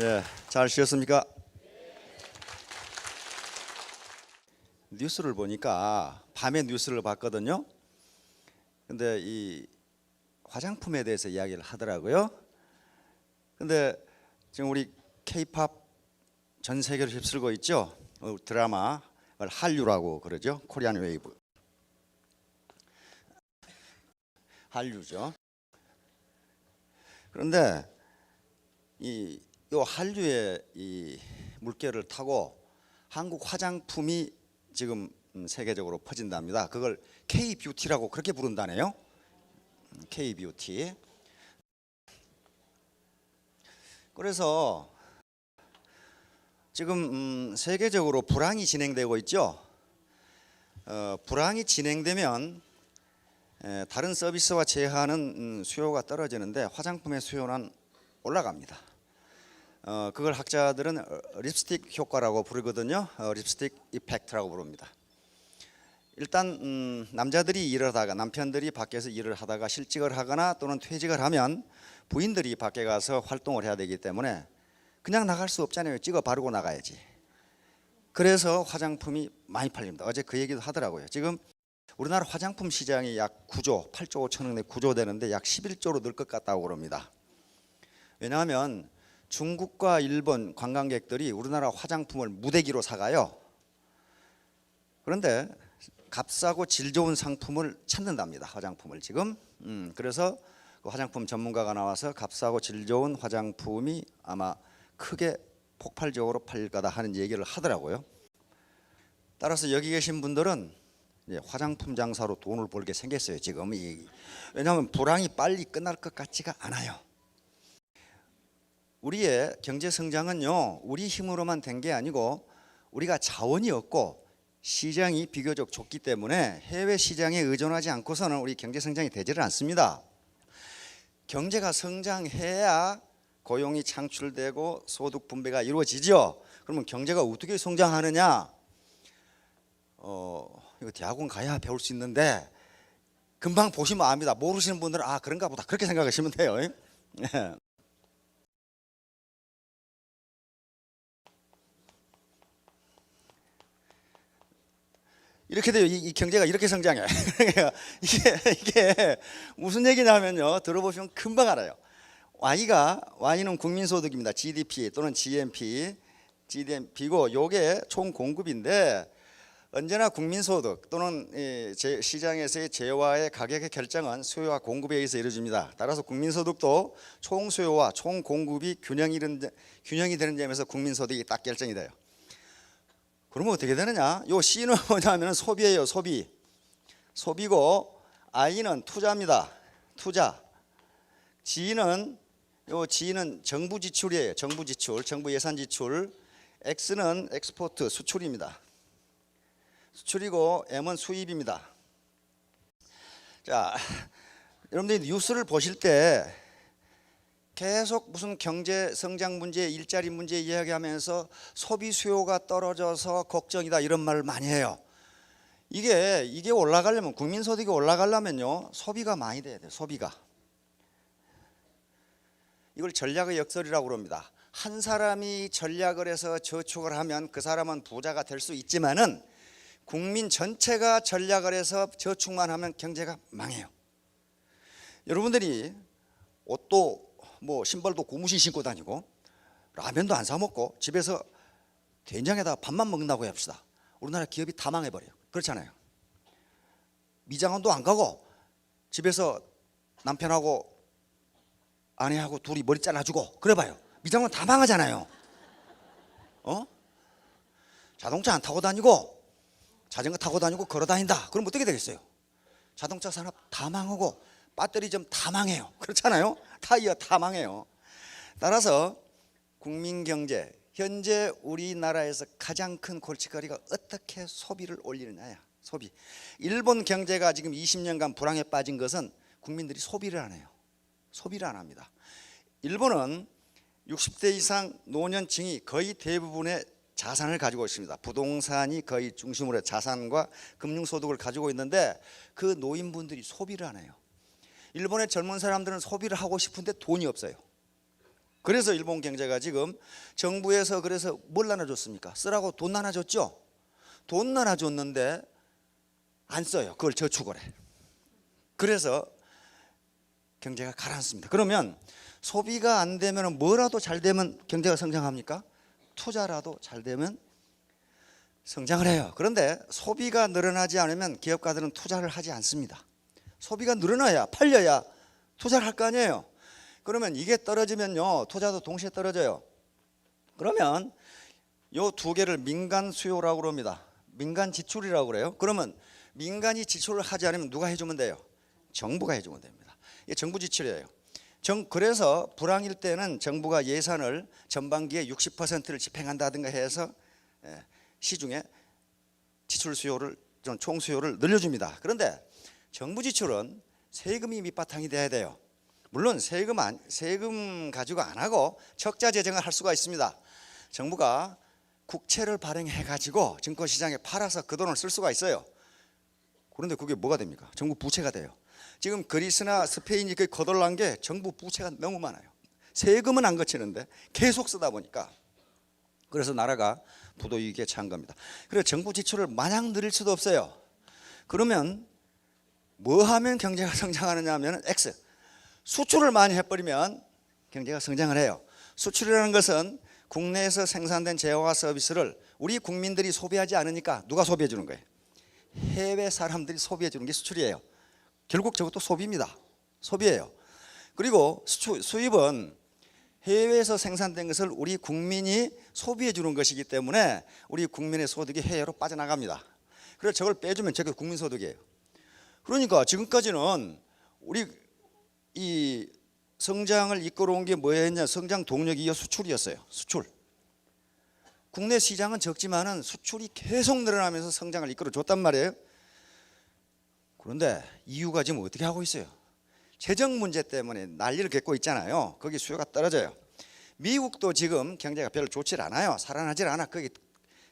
예, 잘 쉬었습니까? 뉴스를 보니까 밤에 뉴스를 봤거든요. 근데 이 화장품에 대해서 이야기를 하더라고요. 근데 지금 우리 K-팝 전 세계를 휩쓸고 있죠. 드라마 한류라고 그러죠. 코리안 웨이브. 한류죠. 그런데 이 한류의 이 물결을 타고 한국 화장품이 지금 세계적으로 퍼진답니다. 그걸 K-뷰티라고 그렇게 부른다네요. K-뷰티. 그래서 지금 세계적으로 불황이 진행되고 있죠. 불황이 진행되면 다른 서비스와 제한은 수요가 떨어지는데 화장품의 수요는 올라갑니다. 그걸 학자들은 립스틱 효과라고 부르거든요. 립스틱 이펙트라고 부릅니다. 일단 남자들이 일을 하다가 남편들이 밖에서 일을 하다가 실직을 하거나 또는 퇴직을 하면 부인들이 밖에 가서 활동을 해야 되기 때문에 그냥 나갈 수 없잖아요. 찍어 바르고 나가야지. 그래서 화장품이 많이 팔립니다. 어제 그 얘기도 하더라고요. 지금 우리나라 화장품 시장이 약 9조, 8조 5천억 내 구조되는데 약 11조로 늘 것 같다고 그럽니다. 왜냐하면 중국과 일본 관광객들이 우리나라 화장품을 무대기로 사가요. 그런데 값싸고 질 좋은 상품을 찾는답니다. 화장품을 지금. 그래서 그 화장품 전문가가 나와서 값싸고 질 좋은 화장품이 아마 크게 폭발적으로 팔릴 거다 하는 얘기를 하더라고요. 따라서 여기 계신 분들은 화장품 장사로 돈을 벌게 생겼어요. 지금 왜냐하면 불황이 빨리 끝날 것 같지가 않아요. 우리의 경제 성장은요, 우리 힘으로만 된 게 아니고 우리가 자원이 없고 시장이 비교적 좁기 때문에 해외 시장에 의존하지 않고서는 우리 경제 성장이 되지를 않습니다. 경제가 성장해야 고용이 창출되고 소득 분배가 이루어지죠. 그러면 경제가 어떻게 성장하느냐? 이거 대학원 가야 배울 수 있는데 금방 보시면 압니다. 모르시는 분들은 아 그런가 보다 그렇게 생각하시면 돼요. 이렇게 돼요. 이 경제가 이렇게 성장해. 이게 무슨 얘기냐면요. 들어보시면 금방 알아요. Y는 국민소득입니다. GDP 또는 GDP고 요게 총 공급인데 언제나 국민소득 또는 시장에서의 재화의 가격의 결정은 수요와 공급에 의해서 이루어집니다. 따라서 국민소득도 총 수요와 총 공급이 균형이 되는 점에서 국민소득이 딱 결정이 돼요. 그러면 어떻게 되느냐? 요 C는 뭐냐면 소비예요. 소비고 I는 투자입니다. 투자. G는 정부 지출이에요. 정부 지출, 정부 예산 지출. X는 엑스포트, 수출입니다. 수출이고 M은 수입입니다. 자, 여러분들이 뉴스를 보실 때 계속 무슨 경제 성장 문제, 일자리 문제 이야기하면서 소비 수요가 떨어져서 걱정이다 이런 말을 많이 해요. 이게 올라가려면 국민 소득이 올라가려면요 소비가 많이 돼야 돼요. 소비가. 이걸 전략의 역설이라고 그럽니다. 한 사람이 전략을 해서 저축을 하면 그 사람은 부자가 될 수 있지만은 국민 전체가 전략을 해서 저축만 하면 경제가 망해요. 여러분들이 옷도 뭐 신발도 고무신 신고 다니고 라면도 안 사 먹고 집에서 된장에다가 밥만 먹는다고 합시다. 우리나라 기업이 다 망해버려요. 그렇잖아요. 미장원도 안 가고 집에서 남편하고 아내하고 둘이 머리 잘라주고 그래봐요. 미장원 다 망하잖아요. 자동차 안 타고 다니고 자전거 타고 다니고 걸어 다닌다. 그럼 어떻게 되겠어요? 자동차 산업 다 망하고 배터리 좀 다 망해요. 그렇잖아요. 타이어 다 망해요. 따라서 국민 경제 현재 우리나라에서 가장 큰 골칫거리가 어떻게 소비를 올리느냐야. 소비. 일본 경제가 지금 20년간 불황에 빠진 것은 국민들이 소비를 안 해요. 소비를 안 합니다. 일본은 60대 이상 노년층이 거의 대부분의 자산을 가지고 있습니다. 부동산이 거의 중심으로 자산과 금융소득을 가지고 있는데 그 노인분들이 소비를 안 해요. 일본의 젊은 사람들은 소비를 하고 싶은데 돈이 없어요. 그래서 일본 경제가 지금 정부에서 그래서 뭘 나눠줬습니까? 쓰라고 돈 나눠줬죠. 돈 나눠줬는데 안 써요. 그걸 저축을 해. 그래서 경제가 가라앉습니다. 그러면 소비가 안 되면 뭐라도 잘 되면 경제가 성장합니까? 투자라도 잘 되면 성장을 해요. 그런데 소비가 늘어나지 않으면 기업가들은 투자를 하지 않습니다. 소비가 늘어나야 팔려야 투자를 할 거 아니에요. 그러면 이게 떨어지면요 투자도 동시에 떨어져요. 그러면 요 두 개를 민간 수요라고 그럽니다. 민간 지출이라고 그래요. 그러면 민간이 지출을 하지 않으면 누가 해주면 돼요? 정부가 해주면 됩니다. 이게 정부 지출이에요. 그래서 불황일 때는 정부가 예산을 전반기에 60%를 집행한다든가 해서 시중에 지출 수요를 총 수요를 늘려줍니다. 그런데 정부 지출은 세금이 밑바탕이 돼야 돼요. 물론 세금 가지고 안 하고 적자 재정을 할 수가 있습니다. 정부가 국채를 발행해 가지고 증권시장에 팔아서 그 돈을 쓸 수가 있어요. 그런데 그게 뭐가 됩니까? 정부 부채가 돼요. 지금 그리스나 스페인이 거덜난 게 정부 부채가 너무 많아요. 세금은 안 거치는데 계속 쓰다 보니까 그래서 나라가 부도위기에 처한 겁니다. 그래서 정부 지출을 마냥 늘릴 수도 없어요. 그러면 뭐 하면 경제가 성장하느냐 하면 X. 수출을 많이 해버리면 경제가 성장을 해요. 수출이라는 것은 국내에서 생산된 재화와 서비스를 우리 국민들이 소비하지 않으니까 누가 소비해 주는 거예요? 해외 사람들이 소비해 주는 게 수출이에요. 결국 저것도 소비입니다. 소비예요. 그리고 수입은 해외에서 생산된 것을 우리 국민이 소비해 주는 것이기 때문에 우리 국민의 소득이 해외로 빠져나갑니다. 그래서 저걸 빼주면 저게 국민소득이에요. 그러니까 지금까지는 우리 이 성장을 이끌어온 게 뭐였냐? 성장 동력이 수출이었어요. 수출. 국내 시장은 적지만은 수출이 계속 늘어나면서 성장을 이끌어줬단 말이에요. 그런데 이유가 지금 어떻게 하고 있어요? 재정 문제 때문에 난리를 겪고 있잖아요. 거기 수요가 떨어져요. 미국도 지금 경제가 별로 좋지 않아요. 살아나질 않아. 거기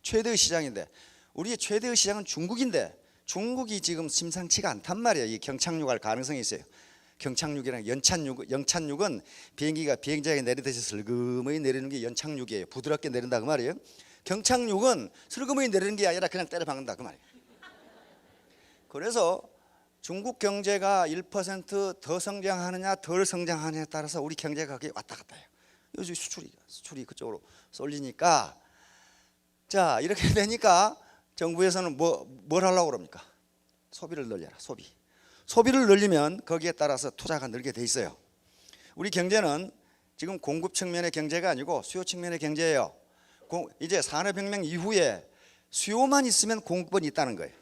최대의 시장인데 우리의 최대의 시장은 중국인데 중국이 지금 심상치가 않단 말이에요. 이 경착륙할 가능성이 있어요. 경착륙이랑 연착륙은 비행기가 비행장에 내리듯이 슬그머니 내리는 게 연착륙이에요. 부드럽게 내린다 그 말이에요. 경착륙은 슬그머니 내리는 게 아니라 그냥 때려 박는다 그 말이에요. 그래서 중국 경제가 1% 더 성장하느냐 덜 성장하느냐에 따라서 우리 경제가 그게 왔다 갔다 해요. 요즘 수출이 그쪽으로 쏠리니까 자 이렇게 되니까 정부에서는 뭘 하려고 그럽니까? 소비를 늘려라. 소비를 늘리면 거기에 따라서 투자가 늘게 돼 있어요. 우리 경제는 지금 공급 측면의 경제가 아니고 수요 측면의 경제예요. 이제 산업혁명 이후에 수요만 있으면 공급은 있다는 거예요.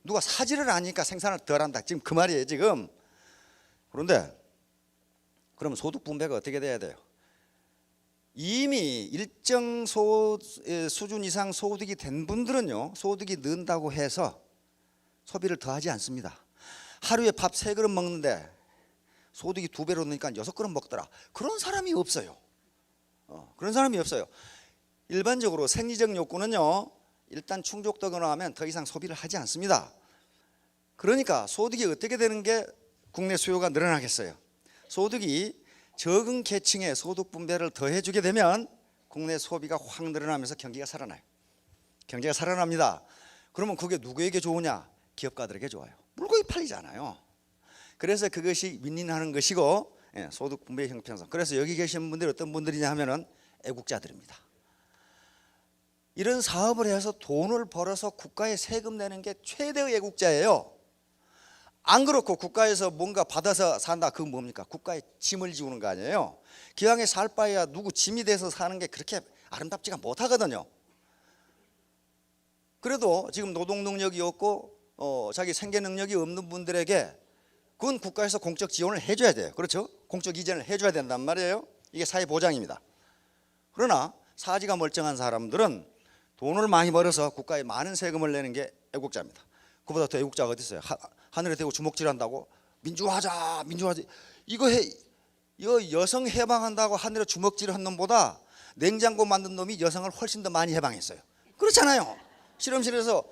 누가 사지를 않으니까 생산을 덜한다. 지금 그 말이에요 지금. 그런데 그럼 소득 분배가 어떻게 돼야 돼요? 이미 일정 수준 이상 소득이 된 분들은요 소득이 는다고 해서 소비를 더하지 않습니다. 하루에 밥 3그릇 먹는데 소득이 2배로 느니까 6그릇 먹더라. 그런 사람이 없어요. 그런 사람이 없어요. 일반적으로 생리적 욕구는요 일단 충족되거나 하면 더 이상 소비를 하지 않습니다. 그러니까 소득이 어떻게 되는 게 국내 수요가 늘어나겠어요? 소득이 적은 계층의 소득 분배를 더해주게 되면 국내 소비가 확 늘어나면서 경기가 살아나요. 경제가 살아납니다. 그러면 그게 누구에게 좋으냐? 기업가들에게 좋아요. 물건이 팔리잖아요. 그래서 그것이 윈윈하는 것이고 소득 분배 형편성. 그래서 여기 계신 분들이 어떤 분들이냐 하면은 애국자들입니다. 이런 사업을 해서 돈을 벌어서 국가에 세금 내는 게 최대의 애국자예요. 안 그렇고 국가에서 뭔가 받아서 산다 그건 뭡니까? 국가에 짐을 지우는 거 아니에요. 기왕에 살 바에야 누구 짐이 돼서 사는 게 그렇게 아름답지가 못하거든요. 그래도 지금 노동 능력이 없고 자기 생계 능력이 없는 분들에게 그건 국가에서 공적 지원을 해줘야 돼요. 그렇죠? 공적 이전을 해줘야 된단 말이에요. 이게 사회 보장입니다. 그러나 사지가 멀쩡한 사람들은 돈을 많이 벌어서 국가에 많은 세금을 내는 게 애국자입니다. 그보다 더 애국자가 어디 있어요? 하늘에 대고 주먹질한다고 민주화하자 이거 여성 해방한다고 하늘에 주먹질한 놈보다 냉장고 만든 놈이 여성을 훨씬 더 많이 해방했어요. 그렇잖아요. 실험실에서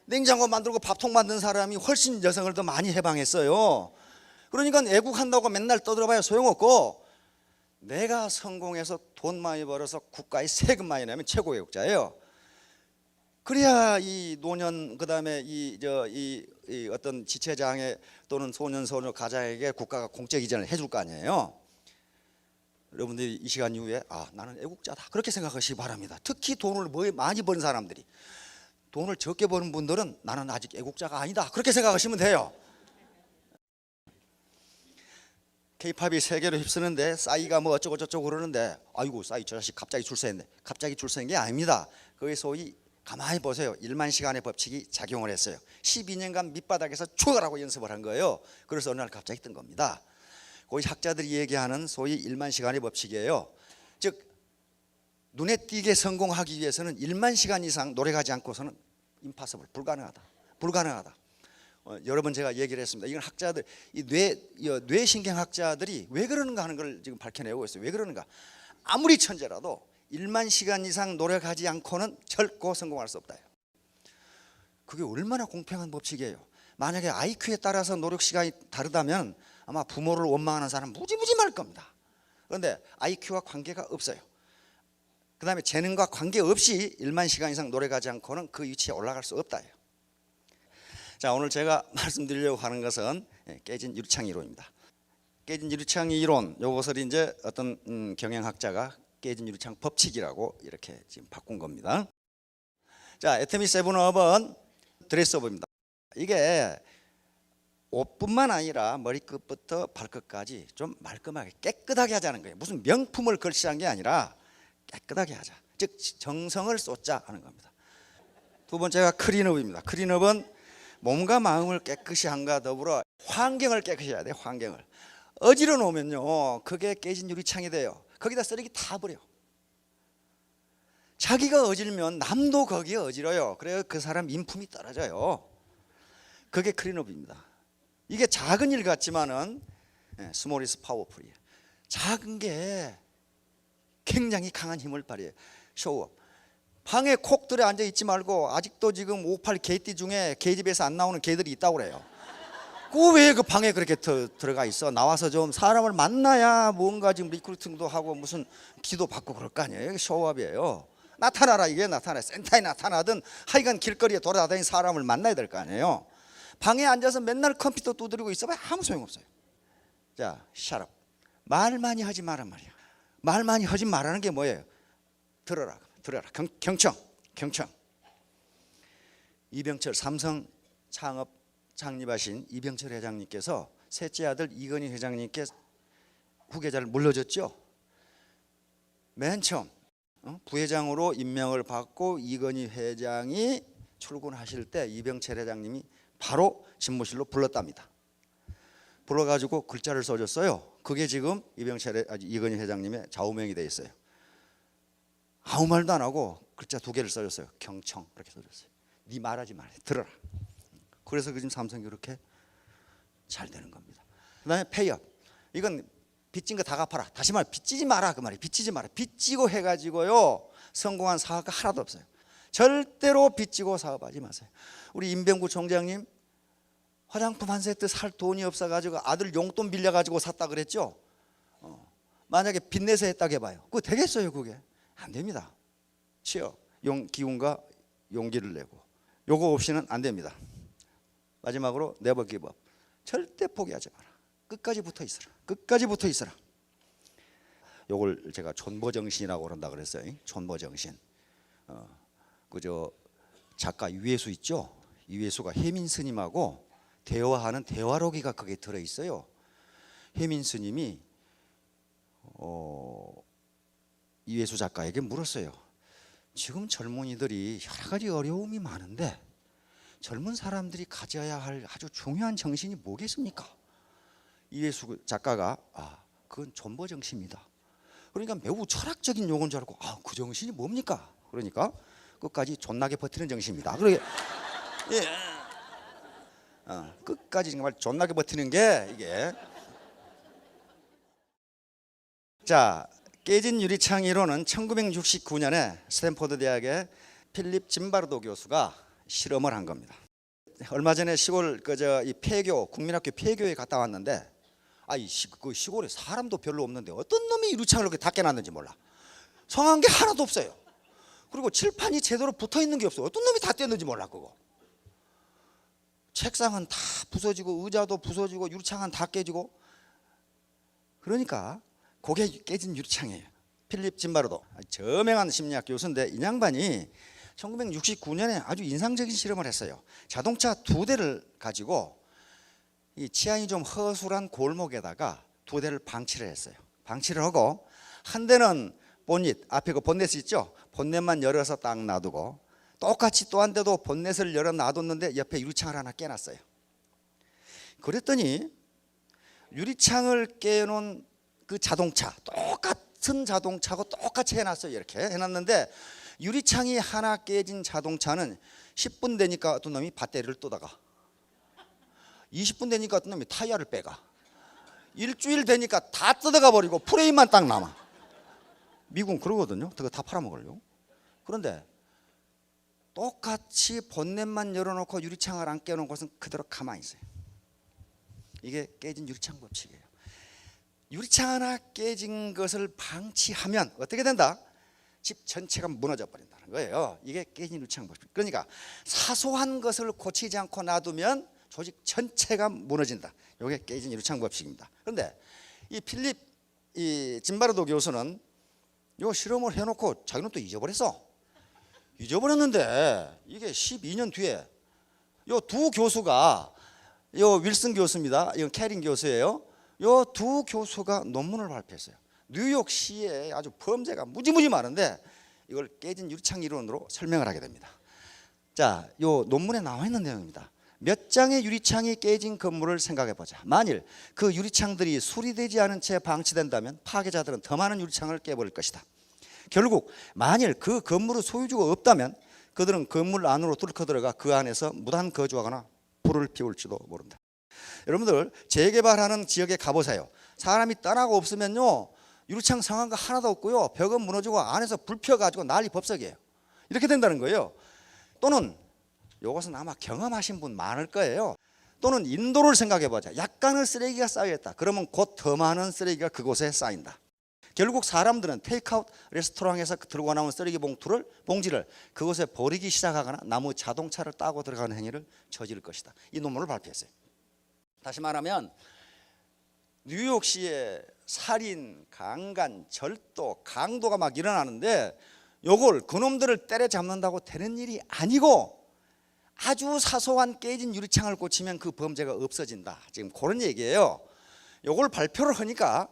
냉장고 만들고 밥통 만든 사람이 훨씬 여성을 더 많이 해방했어요. 그러니까 애국한다고 맨날 떠들어봐야 소용없고 내가 성공해서 돈 많이 벌어서 국가에 세금 많이 내면 최고 애국자예요. 그래야 이 노년 그다음에 이 어떤 지체장애 또는 소년 소녀 가장에게 국가가 공적 이전을 해줄 거 아니에요. 여러분들이 이 시간 이후에 나는 애국자다 그렇게 생각하시기 바랍니다. 특히 돈을 많이 버는 사람들이, 돈을 적게 버는 분들은 나는 아직 애국자가 아니다 그렇게 생각하시면 돼요. K-팝이 세계로 휩쓰는데 싸이가 뭐 어쩌고 저쩌고 그러는데, 아이고 싸이 저 자식 갑자기 출세했네. 갑자기 출세한 게 아닙니다. 그게 소위 가만히 보세요. 1만 시간의 법칙이 작용을 했어요. 12년간 밑바닥에서 죽어라고 연습을 한 거예요. 그래서 어느 날 갑자기 뜬 겁니다. 거기 학자들이 얘기하는 소위 1만 시간의 법칙이에요. 즉 눈에 띄게 성공하기 위해서는 1만 시간 이상 노력하지 않고서는 impossible, 불가능하다. 여러 번 제가 얘기를 했습니다. 이건 학자들, 이 뇌신경학자들이 왜 그러는가 하는 걸 지금 밝혀내고 있어요. 왜 그러는가? 아무리 천재라도 1만 시간 이상 노력하지 않고는 결코 성공할 수 없다. 그게 얼마나 공평한 법칙이에요. 만약에 IQ에 따라서 노력 시간이 다르다면 아마 부모를 원망하는 사람 무지무지 많을 겁니다. 그런데 IQ와 관계가 없어요. 그 다음에 재능과 관계없이 1만 시간 이상 노력하지 않고는 그 위치에 올라갈 수 없다. 자, 오늘 제가 말씀드리려고 하는 것은 깨진 유리창 이론입니다. 깨진 유리창 이론, 이것을 이제 어떤 경영학자가 깨진 유리창 법칙이라고 이렇게 지금 바꾼 겁니다. 자, 애터미 세븐업은 드레스업입니다. 이게 옷뿐만 아니라 머리끝부터 발끝까지 좀 말끔하게 깨끗하게 하자는 거예요. 무슨 명품을 걸치자는 게 아니라 깨끗하게 하자, 즉 정성을 쏟자 하는 겁니다. 두 번째가 클린업입니다. 클린업은 몸과 마음을 깨끗이 한과 더불어 환경을 깨끗이 해야 돼요. 환경을 어지러 놓으면요 그게 깨진 유리창이 돼요. 거기다 쓰레기 다 버려. 자기가 어질면 남도 거기에 어지러요. 그래서 그 사람 인품이 떨어져요. 그게 클린업입니다. 이게 작은 일 같지만은 스몰 이즈 파워풀이에요. 작은 게 굉장히 강한 힘을 발휘해요. 쇼업. 방에 콕 들어 앉아 있지 말고, 아직도 지금 58 개띠 중에 개집에서 안 나오는 개들이 있다고 그래요. 그 왜 그 방에 그렇게 들어가 있어? 나와서 좀 사람을 만나야 뭔가 지금 리크루팅도 하고 무슨 기도 받고 그럴 거 아니에요. 이게 쇼업이에요. 나타나라, 이게 나타나. 센터에 나타나든 하여간 길거리에 돌아다니는 사람을 만나야 될 거 아니에요. 방에 앉아서 맨날 컴퓨터 두드리고 있어봐야 아무 소용없어요. 자, 샷업. 말 많이 하지 마란 말이야. 말 많이 하지 말라는 게 뭐예요? 들어라. 경청. 이병철, 삼성 창립하신 이병철 회장님께서 셋째 아들 이건희 회장님께 후계자를 물려줬죠. 맨 처음 부회장으로 임명을 받고 이건희 회장이 출근하실 때 이병철 회장님이 바로 집무실로 불렀답니다. 불러가지고 글자를 써줬어요. 그게 지금 이건희 회장님의 좌우명이 돼 있어요. 아무 말도 안 하고 글자 2개를 써줬어요. 경청, 이렇게 써줬어요. 네 말하지 말아, 들어라. 그래서 지금 삼성이 그렇게 잘 되는 겁니다. 그 다음에 페이업. 이건 빚진 거 다 갚아라. 다시 말해 빚지지 마라, 그 말이에요. 빚지지 마라. 빚지고 해가지고요 성공한 사업가 하나도 없어요. 절대로 빚지고 사업하지 마세요. 우리 임병구 총장님 화장품 한 세트 살 돈이 없어가지고 아들 용돈 빌려가지고 샀다 그랬죠. 만약에 빚내서 했다고 해봐요. 그거 되겠어요? 그게 안 됩니다. 취업, 기운과 용기를 내고 요거 없이는 안 됩니다. 마지막으로 네버 기브업. 절대 포기하지 마라. 끝까지 붙어 있어라. 요걸 제가 존버정신이라고 그런다 그랬어요. 존버정신. 그저 작가 유해수 있죠. 유해수가 혜민 스님하고 대화하는 대화록이가 거기에 들어 있어요. 혜민 스님이 유해수 작가에게 물었어요. 지금 젊은이들이 여러 가지 어려움이 많은데 젊은 사람들이 가져야 할 아주 중요한 정신이 뭐겠습니까? 이해수 작가가 그건 존버정신입니다. 그러니까 매우 철학적인 용어인 줄 알고 그 정신이 뭡니까? 그러니까 끝까지 존나게 버티는 정신입니다. 그러게 끝까지 정말 존나게 버티는 게 이게. 자, 깨진 유리창 이론은 1969년에 스탠포드 대학의 필립 짐바르도 교수가 실험을 한 겁니다. 얼마 전에 시골 이 폐교 국민학교 폐교에 갔다 왔는데 그 시골에 사람도 별로 없는데 어떤 놈이 유리창을 그렇게 다 깨놨는지 몰라. 성한 게 하나도 없어요. 그리고 칠판이 제대로 붙어 있는 게 없어요. 어떤 놈이 다 뗐는지 몰라. 그거 책상은 다 부서지고 의자도 부서지고 유리창은 다 깨지고. 그러니까 그게 깨진 유리창이에요. 필립 짐바르도 저명한 심리학 교수인데 이 양반이 1969년에 아주 인상적인 실험을 했어요. 자동차 2대를 가지고 이 치안이 좀 허술한 골목에다가 2대를 방치를 했어요. 방치를 하고 한 대는 본닛, 앞에 그 본넷이 있죠. 본넷만 열어서 딱 놔두고 똑같이 또 한 대도 본넷을 열어 놔뒀는데 옆에 유리창을 하나 깨놨어요. 그랬더니 유리창을 깨놓은 그 자동차, 똑같은 자동차고 똑같이 해놨어요. 이렇게 해놨는데 유리창이 하나 깨진 자동차는 10분 되니까 어떤 놈이 배터리를 뜯어가, 20분 되니까 어떤 놈이 타이어를 빼가, 일주일 되니까 다 뜯어가 버리고 프레임만 딱 남아. 미국은 그러거든요. 그거 다 팔아먹으려고. 그런데 똑같이 본넷만 열어놓고 유리창을 안 깨놓은 것은 그대로 가만히 있어요. 이게 깨진 유리창 법칙이에요. 유리창 하나 깨진 것을 방치하면 어떻게 된다? 집 전체가 무너져 버린다는 거예요. 이게 깨진 유리창 법칙. 그러니까 사소한 것을 고치지 않고 놔두면 조직 전체가 무너진다. 이게 깨진 유리창 법칙입니다. 그런데 이 필립 짐바르도 교수는 요 실험을 해놓고 자기는 또 잊어버렸는데 이게 12년 뒤에 요 두 교수가, 요 윌슨 교수입니다. 이건 캐린 교수예요. 요 두 교수가 논문을 발표했어요. 뉴욕시에 아주 범죄가 무지무지 많은데 이걸 깨진 유리창 이론으로 설명을 하게 됩니다. 자, 요 논문에 나와 있는 내용입니다. 몇 장의 유리창이 깨진 건물을 생각해 보자. 만일 그 유리창들이 수리되지 않은 채 방치된다면 파괴자들은 더 많은 유리창을 깨버릴 것이다. 결국 만일 그 건물의 소유주가 없다면 그들은 건물 안으로 뚫고 들어가 그 안에서 무단 거주하거나 불을 피울지도 모른다. 여러분들 재개발하는 지역에 가보세요. 사람이 떠나고 없으면요 유리창 상한 거 하나도 없고요, 벽은 무너지고 안에서 불 펴가지고 난리 법석이에요. 이렇게 된다는 거예요. 또는 이것은 아마 경험하신 분 많을 거예요. 또는 인도를 생각해 보자. 약간의 쓰레기가 쌓여있다. 그러면 곧 더 많은 쓰레기가 그곳에 쌓인다. 결국 사람들은 테이크아웃 레스토랑에서 들고 나온 쓰레기 봉지를 그곳에 버리기 시작하거나 나무 자동차를 따고 들어가는 행위를 저지를 것이다. 이 논문을 발표했어요. 다시 말하면 뉴욕시에 살인, 강간, 절도, 강도가 막 일어나는데 요걸 그놈들을 때려잡는다고 되는 일이 아니고 아주 사소한 깨진 유리창을 고치면 그 범죄가 없어진다. 지금 그런 얘기예요. 요걸 발표를 하니까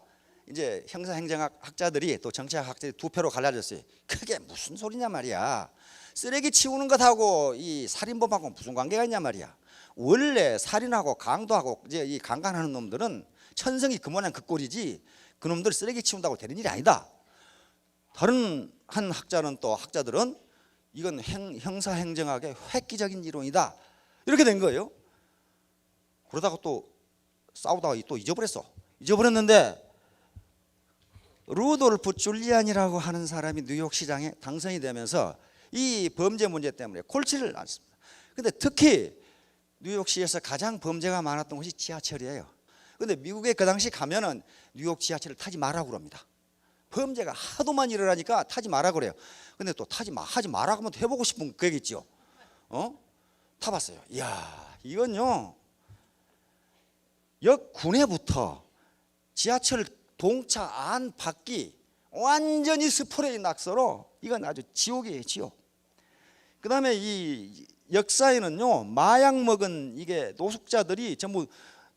이제 형사행정학 학자들이 또 정치학 학자들이 두 표로 갈라졌어요. 그게 무슨 소리냐 말이야. 쓰레기 치우는 것하고 이 살인범하고 무슨 관계가 있냐 말이야. 원래 살인하고 강도하고 이제 이 강간하는 놈들은 천성이 그 모양 그 꼴이지 그놈들 쓰레기 치운다고 되는 일이 아니다. 다른 한 학자들은 이건 형사행정학의 획기적인 이론이다. 이렇게 된 거예요. 그러다가 또 싸우다가 또 잊어버렸는데 루돌프 줄리안이라고 하는 사람이 뉴욕시장에 당선이 되면서 이 범죄 문제 때문에 골치를 앓습니다. 근데 특히 뉴욕시에서 가장 범죄가 많았던 곳이 지하철이에요. 근데 미국에 그 당시 가면은 뉴욕 지하철을 타지 말라고 그럽니다. 범죄가 하도 많이 일어나니까 타지 말라고 그래요. 근데 또 하지 말라고 하면 해보고 싶은 거겠지요. 타봤어요. 이야, 이건요 역 구내부터 지하철 동차 안 밖이 완전히 스프레이 낙서로 이건 아주 지옥이에요, 지옥. 그 다음에 이 역사에는요 마약 먹은 이게 노숙자들이 전부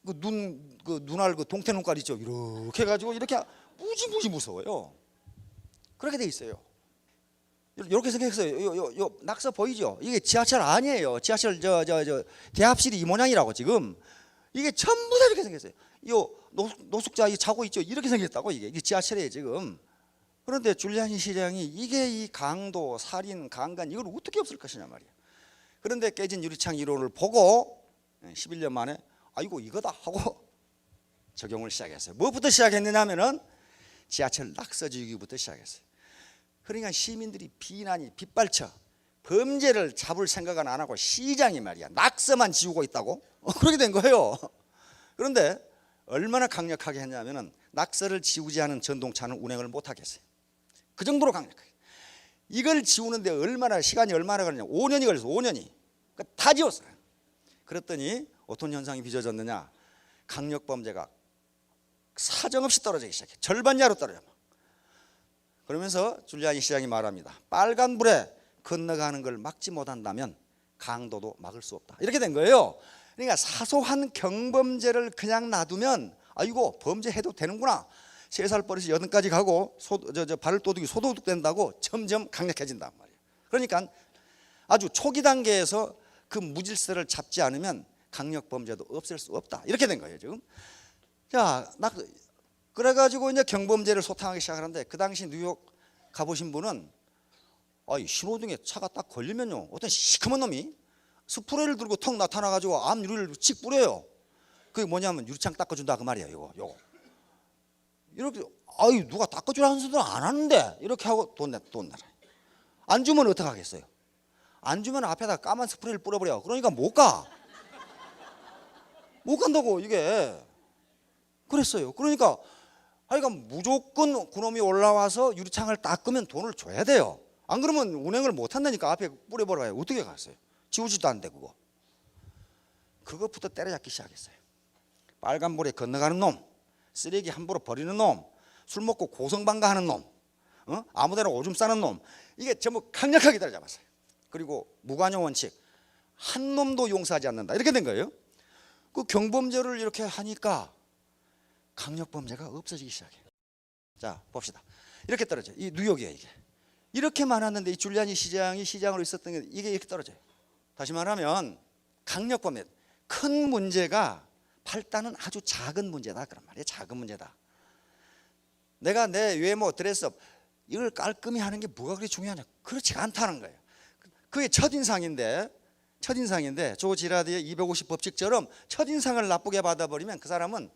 눈알 동태 눈깔 있죠, 이렇게 해가지고 이렇게 무지무지 무서워요. 그렇게 돼 있어요. 이렇게 생각했어요. 요 낙서 보이죠? 이게 지하철 아니에요. 지하철 대합실이 이 모양이라고. 지금 이게 전부 다 이렇게 생겼어요. 요 노숙자 자고 있죠. 이렇게 생겼다고. 이게 지하철이에요 지금. 그런데 줄리아니 시장이 이게 이 강도, 살인, 강간 이걸 어떻게 없을 것이냐 말이야. 그런데 깨진 유리창 이론을 보고 11년 만에 아이고 이거다 하고 적용을 시작했어요. 뭐부터 시작했느냐면은 지하철 낙서지우기부터 시작했어요. 그러니까 시민들이 비난이 빗발쳐 범죄를 잡을 생각은 안 하고 시장이 말이야 낙서만 지우고 있다고 그렇게 된 거예요. 그런데 얼마나 강력하게 했냐면은 낙서를 지우지 않은 전동차는 운행을 못 하겠어요. 그 정도로 강력하게. 이걸 지우는데 시간이 얼마나 걸렸냐? 5년이 걸려서 5년이. 그러니까 다 지웠어요. 그랬더니 어떤 현상이 빚어졌느냐? 강력 범죄가 사정없이 떨어지기 시작해. 절반 이하로 떨어져. 그러면서 줄리아니 시장이 말합니다. 빨간불에 건너가는 걸 막지 못한다면 강도도 막을 수 없다. 이렇게 된 거예요. 그러니까 사소한 경범죄를 그냥 놔두면 아이고 범죄해도 되는구나. 3살 버릇이 8까지 가고 발도둑이 소도둑 된다고 점점 강력해진단 말이에요. 그러니까 아주 초기 단계에서 그 무질서를 잡지 않으면 강력 범죄도 없앨 수 없다. 이렇게 된 거예요 지금. 자, 그래가지고 이제 경범죄를 소탕하기 시작하는데 그 당시 뉴욕 가보신 분은 신호등에 차가 딱 걸리면요 어떤 시커먼 놈이 스프레이를 들고 턱 나타나가지고 앞 유리를 칙 뿌려요. 그게 뭐냐면 유리창 닦아준다 그 말이에요. 요거 이렇게 누가 닦아주라는 소리를 안 하는데 이렇게 하고 돈 내라. 안 주면 어떡 하겠어요? 안 주면 앞에다 까만 스프레이를 뿌려버려. 그러니까 못 간다고 이게 그랬어요. 그러니까 무조건 그놈이 올라와서 유리창을 닦으면 돈을 줘야 돼요. 안 그러면 운행을 못 한다니까. 앞에 뿌려버려요. 어떻게 갔어요? 지우지도 않는데 그것부터 때려잡기 시작했어요. 빨간불에 건너가는 놈, 쓰레기 함부로 버리는 놈, 술 먹고 고성방가하는 놈, 아무데나 오줌 싸는 놈, 이게 전부 강력하게 때려잡았어요. 그리고 무관용 원칙, 한 놈도 용서하지 않는다. 이렇게 된 거예요. 그 경범죄를 이렇게 하니까 강력범죄가 없어지기 시작해요. 자, 봅시다. 이렇게 떨어져요. 이 뉴욕이에요. 이게 이렇게 많았는데 이 줄리아니 시장이 시장으로 있었던 게 이게 이렇게 떨어져요. 다시 말하면 강력범죄, 큰 문제가 발단은 아주 작은 문제다 그런 말이에요. 작은 문제다. 내가 내 외모, 드레스업 이걸 깔끔히 하는 게 뭐가 그렇게 중요하냐? 그렇지 않다는 거예요. 그게 첫인상인데 조 지라드의 250 법칙처럼 첫인상을 나쁘게 받아버리면 그 사람은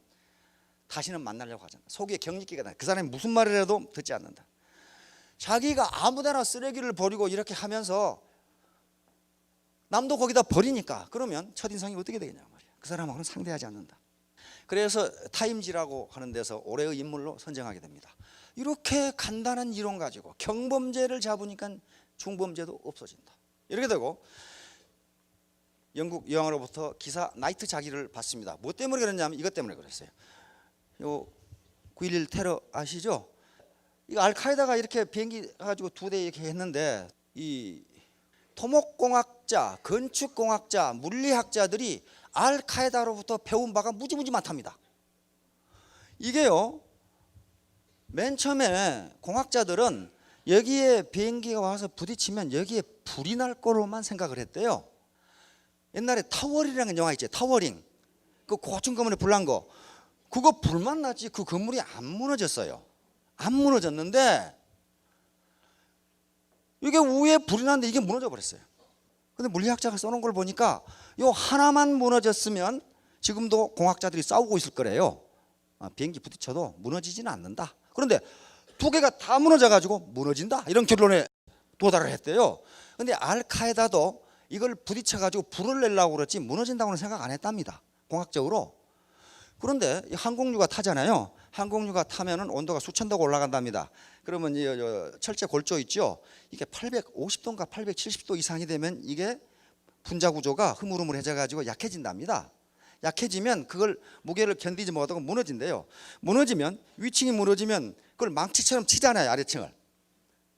다시는 만나려고 하잖아. 속에 경직기가 나. 그 사람이 무슨 말을 해도 듣지 않는다. 자기가 아무데나 쓰레기를 버리고 이렇게 하면서 남도 거기다 버리니까 그러면 첫인상이 어떻게 되겠냐 말이야. 그 사람하고는 상대하지 않는다. 그래서 타임지라고 하는 데서 올해의 인물로 선정하게 됩니다. 이렇게 간단한 이론 가지고 경범죄를 잡으니까 중범죄도 없어진다. 이렇게 되고 영국 여왕으로부터 기사 나이트 자기를 받습니다. 뭐 때문에 그랬냐면 이것 때문에 그랬어요. 요 9.11 테러 아시죠? 이거 알카에다가 이렇게 비행기 가지고 2대 이렇게 했는데 이 토목공학자, 건축공학자, 물리학자들이 알카에다로부터 배운 바가 무지무지 많답니다. 이게요 맨 처음에 공학자들은 여기에 비행기가 와서 부딪히면 여기에 불이 날 거로만 생각을 했대요. 옛날에 타워링이라는 영화 있죠. 타워링. 그 고층 건물에 불난 거. 그거 불만 나지 그 건물이 안 무너졌어요. 안 무너졌는데 이게 위에 불이 났는데 이게 무너져 버렸어요. 근데 물리학자가 써놓은 걸 보니까 요 하나만 무너졌으면 지금도 공학자들이 싸우고 있을 거래요. 비행기 부딪혀도 무너지지는 않는다. 그런데 2개가 다 무너져 가지고 무너진다 이런 결론에 도달을 했대요. 근데 알카에다도 이걸 부딪혀 가지고 불을 내려고 그랬지 무너진다고는 생각 안 했답니다. 공학적으로. 그런데 항공유가 타잖아요. 항공유가 타면은 온도가 수천 도가 올라간답니다. 그러면 이 철제 골조 있죠. 이게 850도인가 870도 이상이 되면 이게 분자 구조가 흐물흐물해져 가지고 약해진답니다. 약해지면 그걸 무게를 견디지 못하고 무너진대요. 무너지면 위층이 무너지면 그걸 망치처럼 치잖아요. 아래층을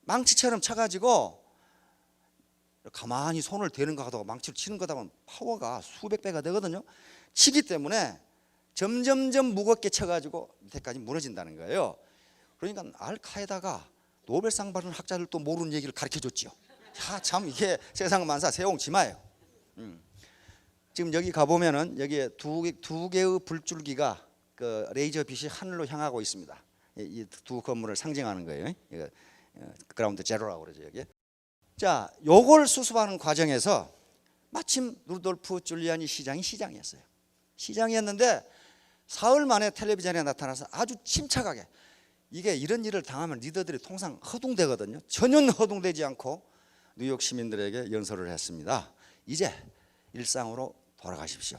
망치처럼 쳐가지고 가만히 손을 대는 거 하다가 망치를 치는 거다 보면 파워가 수백 배가 되거든요. 치기 때문에 점점점 무겁게 쳐가지고 밑에까지 무너진다는 거예요. 그러니까 알카에다가 노벨상 받은 학자들도 모르는 얘기를 가르쳐줬죠. 야, 참 이게 세상 만사 세옹지마예요. 지금 여기 가보면은 여기에 두 개의 불줄기가 그 레이저 빛이 하늘로 향하고 있습니다. 이 두 건물을 상징하는 거예요. 이거 그라운드 제로라고 그러죠 여기. 자, 요걸 수습하는 과정에서 마침 루돌프 줄리아니 시장이 시장이었어요. 시장이었는데 사흘 만에 텔레비전에 나타나서 아주 침착하게 이게 이런 일을 당하면 리더들이 통상 허둥대거든요. 전혀 허둥대지 않고 뉴욕 시민들에게 연설을 했습니다. 이제 일상으로 돌아가십시오.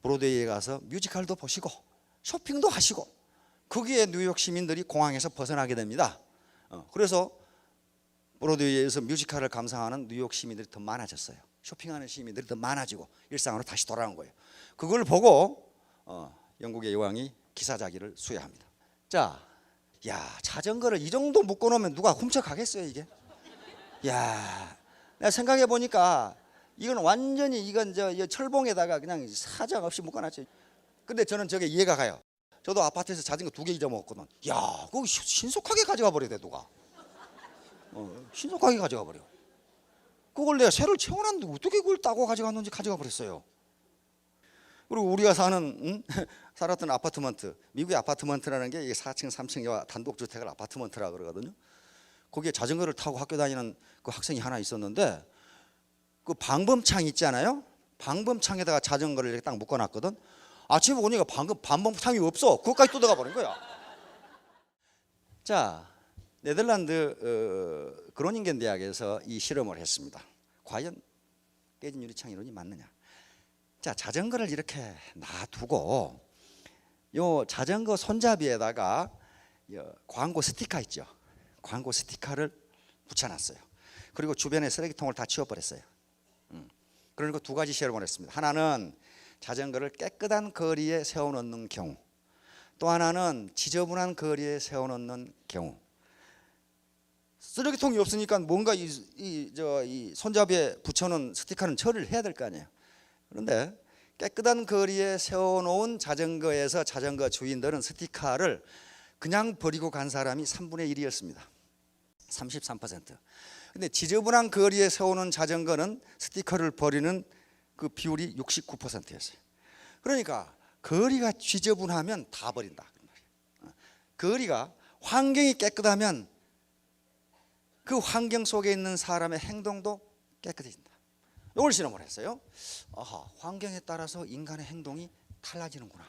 브로드웨이에 가서 뮤지컬도 보시고 쇼핑도 하시고 거기에 뉴욕 시민들이 공항에서 벗어나게 됩니다. 그래서 브로드웨이에서 뮤지컬을 감상하는 뉴욕 시민들이 더 많아졌어요. 쇼핑하는 시민들이 더 많아지고 일상으로 다시 돌아온 거예요. 그걸 보고 영국의 여왕이 기사자기를 수여합니다. 자, 야, 자전거를 이 정도 묶어놓으면 누가 훔쳐가겠어요 이게? 야, 내가 생각해 보니까 이건 완전히 이건 저 철봉에다가 그냥 사정 없이 묶어놨지. 근데 저는 저게 이해가 가요. 저도 아파트에서 자전거 2개 잊어먹었거든. 야, 그거 신속하게 가져가 버려 돼 누가. 신속하게 가져가 버려. 그걸 내가 새를 채워놨는데 어떻게 그걸 따고 가져갔는지 가져가 버렸어요. 그리고 우리가 살았던 아파트먼트, 미국의 아파트먼트라는 게 4층, 3층 단독주택을 아파트먼트라 그러거든요. 거기에 자전거를 타고 학교 다니는 그 학생이 하나 있었는데 그 방범창 있잖아요. 방범창에다가 자전거를 이렇게 딱 묶어놨거든. 아침에 보니까 방범창이 없어. 그것까지 뜯어가 버린 거야. 자, 네덜란드 그로닝겐 대학에서 이 실험을 했습니다. 과연 깨진 유리창 이론이 맞느냐? 자, 자전거를 이렇게 놔두고 요 자전거 손잡이에다가 광고 스티커 있죠. 광고 스티커를 붙여놨어요. 그리고 주변에 쓰레기통을 다 치워버렸어요. 그러니까 2가지 실험을 했습니다. 하나는 자전거를 깨끗한 거리에 세워놓는 경우, 또 하나는 지저분한 거리에 세워놓는 경우. 쓰레기통이 없으니까 뭔가 이 손잡이에 붙여놓은 스티커는 처리를 해야 될 거 아니에요. 그런데 깨끗한 거리에 세워놓은 자전거에서 자전거 주인들은 스티커를 그냥 버리고 간 사람이 3분의 1이었습니다. 33%. 근데 지저분한 거리에 세우는 자전거는 스티커를 버리는 그 비율이 69%였어요. 그러니까 거리가 지저분하면 다 버린다. 거리가 환경이 깨끗하면 그 환경 속에 있는 사람의 행동도 깨끗해진다. 이걸 실험을 했어요. 아하, 환경에 따라서 인간의 행동이 달라지는구나.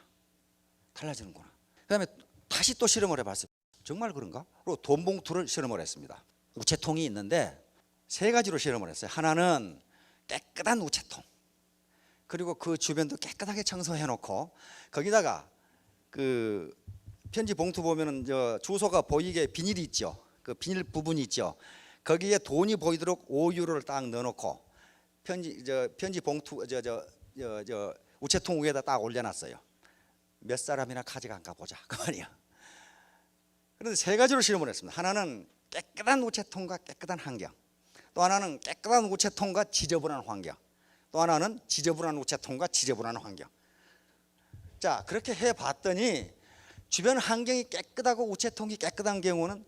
그다음에 다시 또 실험을 해봤어요. 정말 그런가? 그리고 돈 봉투를 실험을 했습니다. 우체통이 있는데 3가지로 실험을 했어요. 하나는 깨끗한 우체통, 그리고 그 주변도 깨끗하게 청소해 놓고 거기다가 그 편지 봉투 보면은 주소가 보이게 비닐이 있죠. 그 비닐 부분이 있죠. 거기에 돈이 보이도록 5유로를 딱 넣어놓고 편지 봉투 우체통 위에다 딱 올려놨어요. 몇 사람이나 가져간가 보자 그 말이야. 그런데 3가지로 실험을 했습니다. 하나는 깨끗한 우체통과 깨끗한 환경, 또 하나는 깨끗한 우체통과 지저분한 환경, 또 하나는 지저분한 우체통과 지저분한 환경. 자, 그렇게 해봤더니 주변 환경이 깨끗하고 우체통이 깨끗한 경우는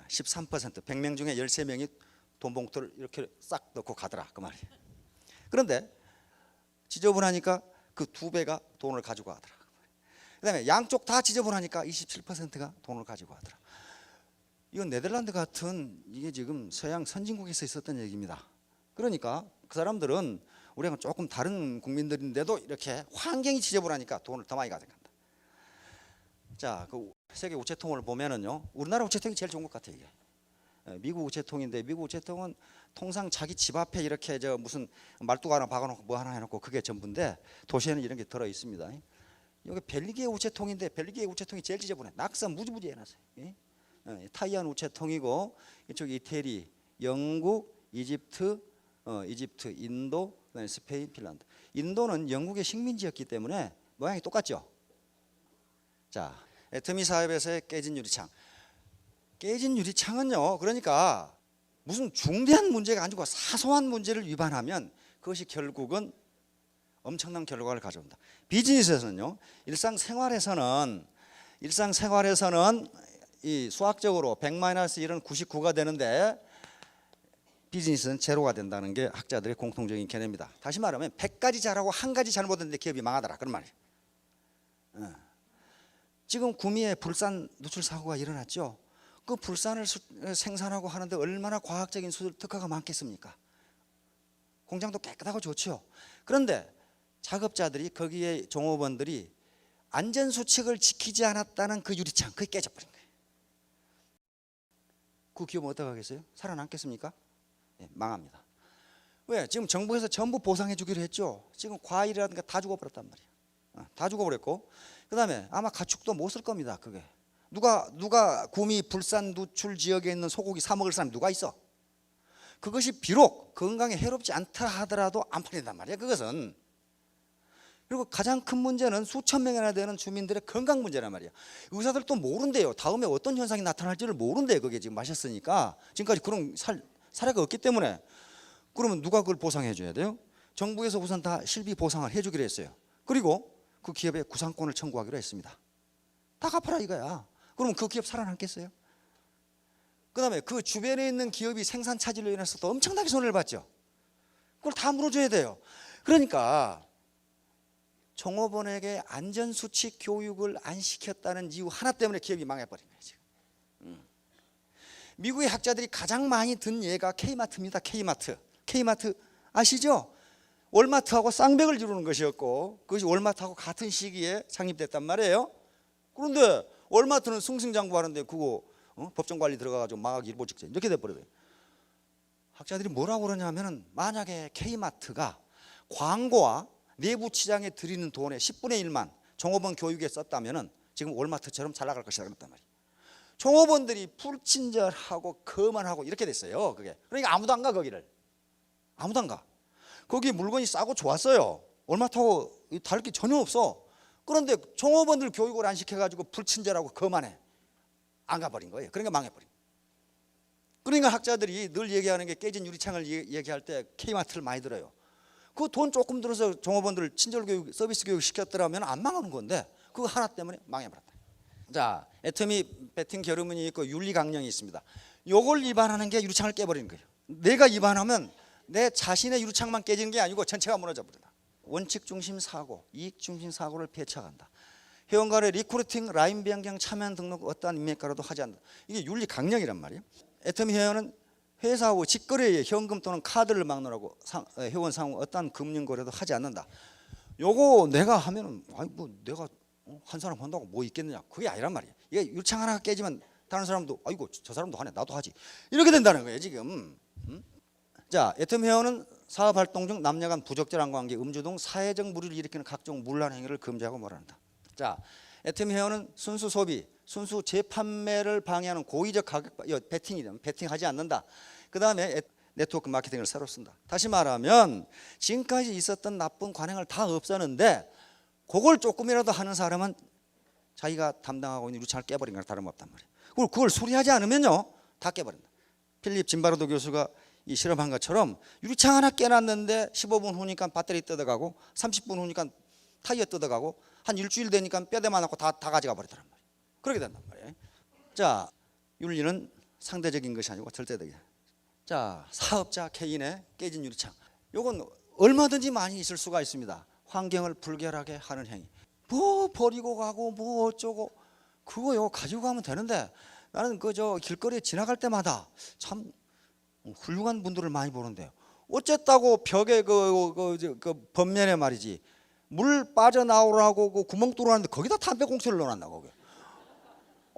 13%, 100명 중에 13명이 돈 봉투를 이렇게 싹 넣고 가더라 그 말이에요. 그런데 지저분하니까 그 2배가 돈을 가지고 가더라. 그다음에 양쪽 다 지저분하니까 27%가 돈을 가지고 가더라. 이건 네덜란드 같은 이게 지금 서양 선진국에서 있었던 얘기입니다. 그러니까 그 사람들은 우리랑 조금 다른 국민들인데도 이렇게 환경이 지저분하니까 돈을 더 많이 가져간다. 자, 그 세계 우체통을 보면은요, 우리나라 우체통이 제일 좋은 것 같아요. 이게 미국 우체통인데, 미국 우체통은 통상 자기 집 앞에 이렇게 무슨 말뚝 하나 박아놓고 뭐 하나 해놓고 그게 전부인데, 도시에는 이런 게 들어 있습니다. 여기 벨기에 우체통인데 벨기에 우체통이 제일 지저분해. 낙서 무지무지 해놨어요. 타이완 우체통이고, 이쪽 이태리, 영국, 이집트, 인도, 그다음에 스페인, 핀란드. 인도는 영국의 식민지였기 때문에 모양이 똑같죠. 자, 애터미 사업에서의 깨진 유리창. 깨진 유리창은요, 그러니까 무슨 중대한 문제가 아니고 사소한 문제를 위반하면 그것이 결국은 엄청난 결과를 가져온다. 비즈니스에서는요, 일상생활에서는 이 수학적으로 100-1은 99가 되는데 비즈니스는 제로가 된다는 게 학자들의 공통적인 견해입니다. 다시 말하면 100가지 잘하고 1가지 잘못했는데 기업이 망하더라 그런 말이에요. 지금 구미에 불산 누출 사고가 일어났죠. 그 불산을 생산하고 하는데 얼마나 과학적인 특허가 많겠습니까? 공장도 깨끗하고 좋죠. 그런데 작업자들이, 거기에 종업원들이 안전수칙을 지키지 않았다는 그 유리창, 그게 깨져버린 거예요. 그 기업은 어떡하겠어요? 살아남겠습니까? 네, 망합니다. 왜? 지금 정부에서 전부 보상해 주기로 했죠. 지금 과일이라든가 다 죽어버렸단 말이에요. 다 죽어버렸고, 그 다음에 아마 가축도 못 쓸 겁니다. 그게 누가 구미 불산 누출 지역에 있는 소고기 사 먹을 사람이 누가 있어? 그것이 비록 건강에 해롭지 않다 하더라도 안 팔린단 말이야, 그것은. 그리고 가장 큰 문제는 수천 명이나 되는 주민들의 건강 문제란 말이야. 의사들도 모른대요. 다음에 어떤 현상이 나타날지를 모른대요. 그게 지금 마셨으니까. 지금까지 그런 사례가 없기 때문에. 그러면 누가 그걸 보상해 줘야 돼요? 정부에서 우선 다 실비 보상을 해주기로 했어요. 그리고 그 기업에 구상권을 청구하기로 했습니다. 다 갚아라 이거야. 그러면 그 기업 살아남겠어요? 그 다음에 그 주변에 있는 기업이 생산 차질로 인해서 또 엄청나게 손해를 봤죠. 그걸 다 물어줘야 돼요. 그러니까 종업원에게 안전수칙 교육을 안 시켰다는 이유 하나 때문에 기업이 망해버린 거예요 지금. 미국의 학자들이 가장 많이 든 예가 K마트입니다. K마트 아시죠? 월마트하고 쌍벽을 이루는 것이었고, 그것이 월마트하고 같은 시기에 창립됐단 말이에요. 그런데 월마트는 승승장구하는데 그거 법정관리 들어가가지고 망하기 일보 직전 이렇게 돼버려요. 학자들이 뭐라고 그러냐면은, 만약에 K마트가 광고와 내부 치장에 들이는 돈의 10분의 1만 종업원 교육에 썼다면은 지금 월마트처럼 잘 나갈 것이다 그랬단 말이에요. 종업원들이 불친절하고 거만하고 이렇게 됐어요. 그게 그러니까 아무도 안 가. 거기를 아무도 안 가. 거기 물건이 싸고 좋았어요. 월마트하고 다를 게 전혀 없어. 그런데 종업원들 교육을 안 시켜가지고 불친절하고 거만해. 안 가버린 거예요. 그러니까 망해버린 거예요. 그러니까 학자들이 늘 얘기하는 게, 깨진 유리창을 얘기할 때 K마트를 많이 들어요. 그 돈 조금 들어서 종업원들 친절 교육, 서비스 교육 시켰더라면 안 망하는 건데 그거 하나 때문에 망해버렸다. 자, 애터미 배팅 결의문이 있고 윤리 강령이 있습니다. 요걸 위반하는 게 유리창을 깨버리는 거예요. 내가 위반하면 내 자신의 유리창만 깨지는 게 아니고 전체가 무너져 버린다. 원칙 중심 사고, 이익 중심 사고를 배척한다. 회원간의 리크루팅, 라인 변경, 참여 등록 어떠한 인맥가로도 하지 않는다. 이게 윤리 강령이란 말이에요. 애터미 회원은 회사하고 직거래에 현금 또는 카드를 막론하고 회원 상호 어떠한 금융 거래도 하지 않는다. 요거 내가 하면은 아니 뭐 내가 한 사람 한다고 뭐 있겠느냐, 그게 아니란 말이에요. 이게 유리창 하나 깨지면 다른 사람도 아이고 저 사람도 하네, 나도 하지, 이렇게 된다는 거예요 지금. 자, 애터미 회원은 사업 활동 중 남녀 간 부적절한 관계, 음주 등 사회적 무리를 일으키는 각종 문란 행위를 금지하고 뭐란다. 자, 애터미 회원은 순수 소비, 순수 재판매를 방해하는 고의적 가격 베팅이면 베팅하지 않는다. 그 다음에 네트워크 마케팅을 새로 쓴다. 다시 말하면 지금까지 있었던 나쁜 관행을 다 없애는데 그걸 조금이라도 하는 사람은 자기가 담당하고 있는 유창을 깨버린 거나 다름없단 말이에요. 그리고 그걸 수리하지 않으면요 다 깨버린다. 필립 짐바르도 교수가 이 실험한 것처럼 유리창 하나 깨놨는데 15분 후니까 배터리 뜯어가고 30분 후니까 타이어 뜯어가고 한 일주일 되니까 뼈대만 하고 다 가져가 버리더란 말이에요. 그렇게 된단 말이에요. 자, 윤리는 상대적인 것이 아니고 절대적이야. 자, 사업자 개인의 깨진 유리창, 요건 얼마든지 많이 있을 수가 있습니다. 환경을 불결하게 하는 행위, 뭐 버리고 가고 뭐 어쩌고 그거요 가지고 가면 되는데, 나는 그저 길거리에 지나갈 때마다 참 훌륭한 분들을 많이 보는데요, 어쨌다고 벽에 그 벽면에 말이지 물 빠져나오라고 그 구멍 뚫어놨는데 거기다 담배꽁초를 넣어놨나 거기.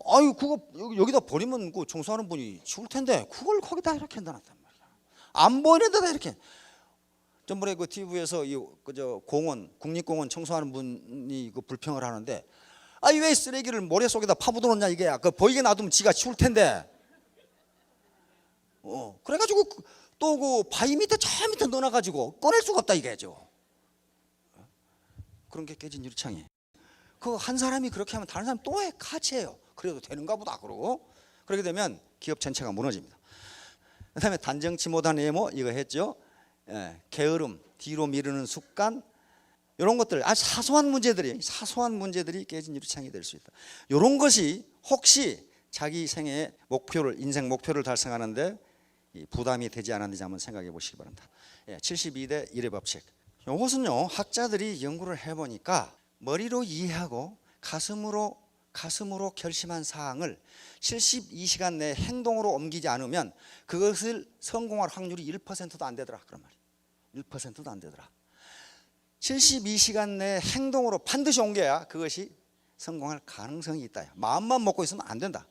아유 그거 여기다 버리면 그 청소하는 분이 치울 텐데 그걸 거기다 이렇게 놔놨단 말이야. 안 보이는 데다 이렇게. 전번에 그 TV에서 그저 공원, 국립공원 청소하는 분이 그 불평을 하는데, 아니 왜 쓰레기를 모래 속에다 파묻어놓냐 이게, 그 보이게 놔두면 지가 치울 텐데. 그래가지고 또 그 바위 밑에 저 밑에 넣어놔가지고 꺼낼 수가 없다 이게죠. 그런 게 깨진 유리창이에요. 그 한 사람이 그렇게 하면 다른 사람 또 같이 해요. 그래도 되는가 보다 그러고, 그렇게 되면 기업 전체가 무너집니다. 그다음에 단정치 못한 외모 이거 했죠. 게으름, 뒤로 미루는 습관, 이런 것들 아주 사소한 문제들이 깨진 유리창이 될 수 있다. 이런 것이 혹시 자기 생애의 목표를, 인생 목표를 달성하는데 부담이 되지 않았는지 한번 생각해 보시기 바랍니다. 72대 1의 법칙. 이것은요 학자들이 연구를 해보니까 머리로 이해하고 가슴으로 결심한 사항을 72시간 내에 행동으로 옮기지 않으면 그것을 성공할 확률이 1%도 안 되더라 그런 말이에요. 1%도 안 되더라. 72시간 내에 행동으로 반드시 옮겨야 그것이 성공할 가능성이 있다. 마음만 먹고 있으면 안 된다.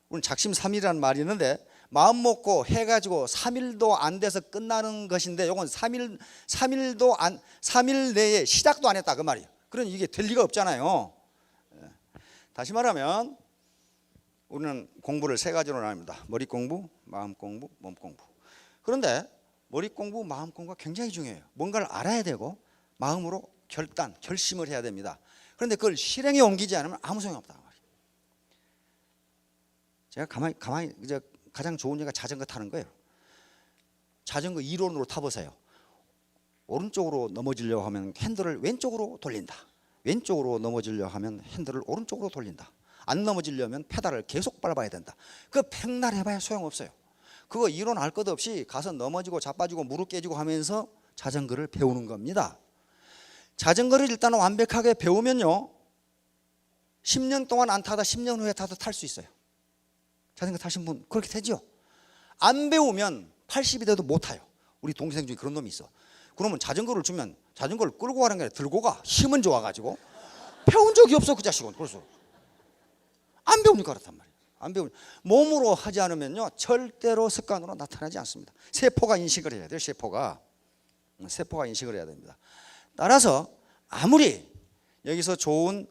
우리 작심삼일이라는 말이 있는데, 마음 먹고 해가지고 3일도 안 돼서 끝나는 것인데, 이건 3일 내에 시작도 안 했다 그 말이에요. 그러니 이게 될 리가 없잖아요. 다시 말하면 우리는 공부를 세 가지로 나눕니다. 머리 공부, 마음 공부, 몸 공부. 그런데 머리 공부, 마음 공부가 굉장히 중요해요. 뭔가를 알아야 되고 마음으로 결심을 해야 됩니다. 그런데 그걸 실행에 옮기지 않으면 아무 소용이 없다 말이에요. 제가 가만히 이제 가장 좋은 예가 자전거 타는 거예요. 자전거 이론으로 타보세요. 오른쪽으로 넘어지려고 하면 핸들을 왼쪽으로 돌린다. 왼쪽으로 넘어지려고 하면 핸들을 오른쪽으로 돌린다. 안 넘어지려면 페달을 계속 밟아야 된다. 그 백날 해봐야 소용없어요. 그거 이론 알 것 없이 가서 넘어지고 자빠지고 무릎 깨지고 하면서 자전거를 배우는 겁니다. 자전거를 일단 완벽하게 배우면요 10년 동안 안 타다 10년 후에 타도 탈 수 있어요. 자전거 타신 분 그렇게 되죠. 안 배우면 80이 돼도 못 타요. 우리 동생 중에 그런 놈이 있어. 그러면 자전거를 주면 자전거를 끌고 가는 게 아니라 들고 가. 힘은 좋아가지고 배운 적이 없어 그 자식은. 그래서 안 배우니까 그렇단 말이에요. 안 배우니 몸으로 하지 않으면요 절대로 습관으로 나타나지 않습니다. 세포가 인식을 해야 돼요. 세포가 인식을 해야 됩니다. 따라서 아무리 여기서 좋은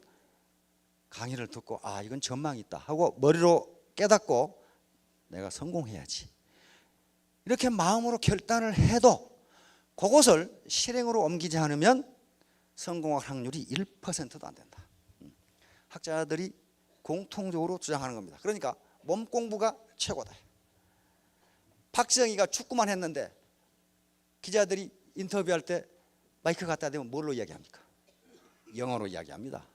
강의를 듣고 아 이건 전망이 있다 하고 머리로 깨닫고 내가 성공해야지 이렇게 마음으로 결단을 해도 그것을 실행으로 옮기지 않으면 성공할 확률이 1%도 안 된다. 학자들이 공통적으로 주장하는 겁니다. 그러니까 몸 공부가 최고다. 박지영이가 축구만 했는데 기자들이 인터뷰할 때 마이크 갖다 대면 뭘로 이야기합니까? 영어로 이야기합니다.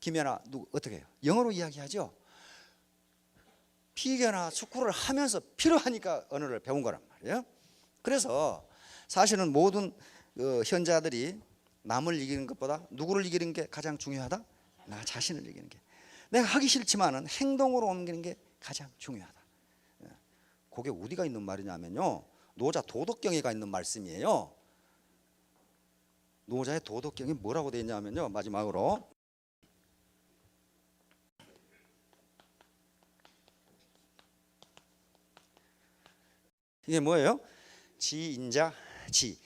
김연아 어떻게 해요? 영어로 이야기하죠. 피겨나 축구를 하면서 필요하니까 언어를 배운 거란 말이에요. 그래서 사실은 모든 현자들이 남을 이기는 것보다 누구를 이기는 게 가장 중요하다? 나 자신을 이기는 게. 내가 하기 싫지만은 행동으로 옮기는 게 가장 중요하다. 그게 어디가 있는 말이냐면요. 노자 도덕경에가 있는 말씀이에요. 노자의 도덕경이 뭐라고 되어 있냐면요. 마지막으로 이게 뭐예요? 지인자 지.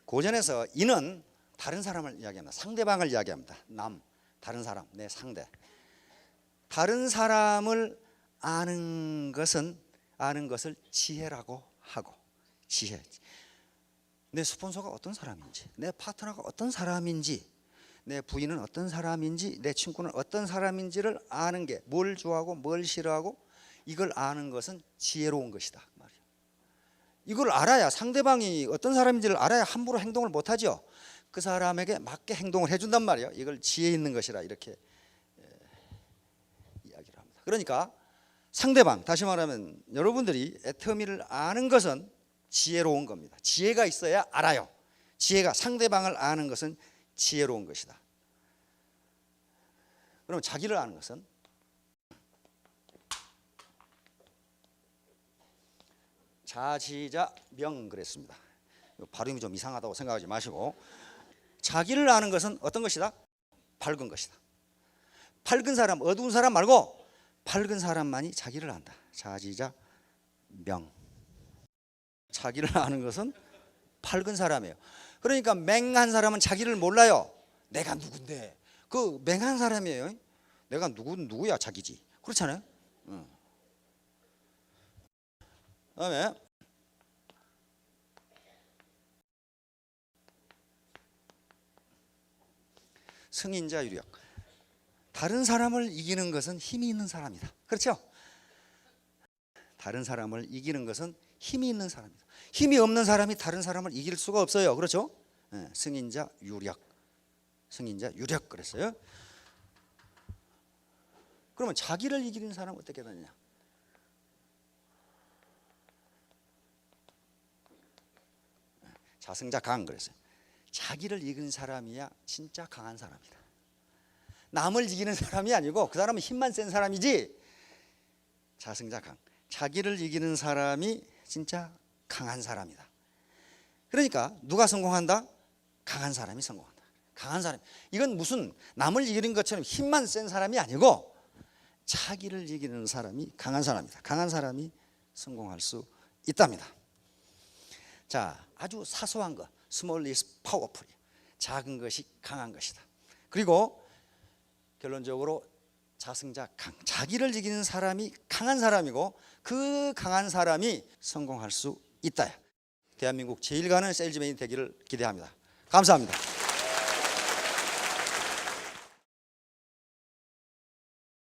고전에서 이는 다른 사람을 이야기합니다. 상대방을 이야기합니다. 남, 다른 사람, 내 상대. 다른 사람을 아는 것을 지혜라고 하고 지혜. 내 스폰서가 어떤 사람인지, 내 파트너가 어떤 사람인지, 내 부인은 어떤 사람인지, 내 친구는 어떤 사람인지를 아는 게 뭘 좋아하고 뭘 싫어하고 이걸 아는 것은 지혜로운 것이다. 이걸 알아야 상대방이 어떤 사람인지를 알아야 함부로 행동을 못하죠. 그 사람에게 맞게 행동을 해준단 말이에요. 이걸 지혜 있는 것이라 이렇게 이야기를 합니다. 그러니까 상대방, 다시 말하면 여러분들이 애터미를 아는 것은 지혜로운 겁니다. 지혜가 있어야 알아요. 지혜가 상대방을 아는 것은 지혜로운 것이다. 그럼 자기를 아는 것은 자지자 명 그랬습니다. 발음이 좀 이상하다고 생각하지 마시고 자기를 아는 것은 어떤 것이다? 밝은 것이다. 밝은 사람, 어두운 사람 말고 밝은 사람만이 자기를 안다. 자지자 명. 자기를 아는 것은 밝은 사람이에요. 그러니까 맹한 사람은 자기를 몰라요. 내가 누군데? 그 맹한 사람이에요. 내가 누구야 자기지. 그렇잖아요. 그다음에 승인자 유력. 다른 사람을 이기는 것은 힘이 있는 사람이다. 그렇죠? 다른 사람을 이기는 것은 힘이 있는 사람이다. 힘이 없는 사람이 다른 사람을 이길 수가 없어요. 그렇죠? 네, 승인자 유력. 승인자 유력 그랬어요. 그러면 자기를 이기는 사람은 어떻게 되느냐? 자승자 강 그랬어요. 자기를 이기는 사람이야 진짜 강한 사람이다. 남을 이기는 사람이 아니고 그 사람은 힘만 센 사람이지. 자승자 강. 자기를 이기는 사람이 진짜 강한 사람이다. 그러니까 누가 성공한다? 강한 사람이 성공한다. 강한 사람. 이건 무슨 남을 이기는 것처럼 힘만 센 사람이 아니고 자기를 이기는 사람이 강한 사람이다. 강한 사람이 성공할 수 있답니다. 자, 아주 사소한 거. Small is powerful. 작은 것이 강한 것이다. 그리고 결론적으로 자승자 강, 자기를 이기는 사람이 강한 사람이고 그 강한 사람이 성공할 수 있다. 대한민국 제일 가는 셀즈맨이 되기를 기대합니다. 감사합니다.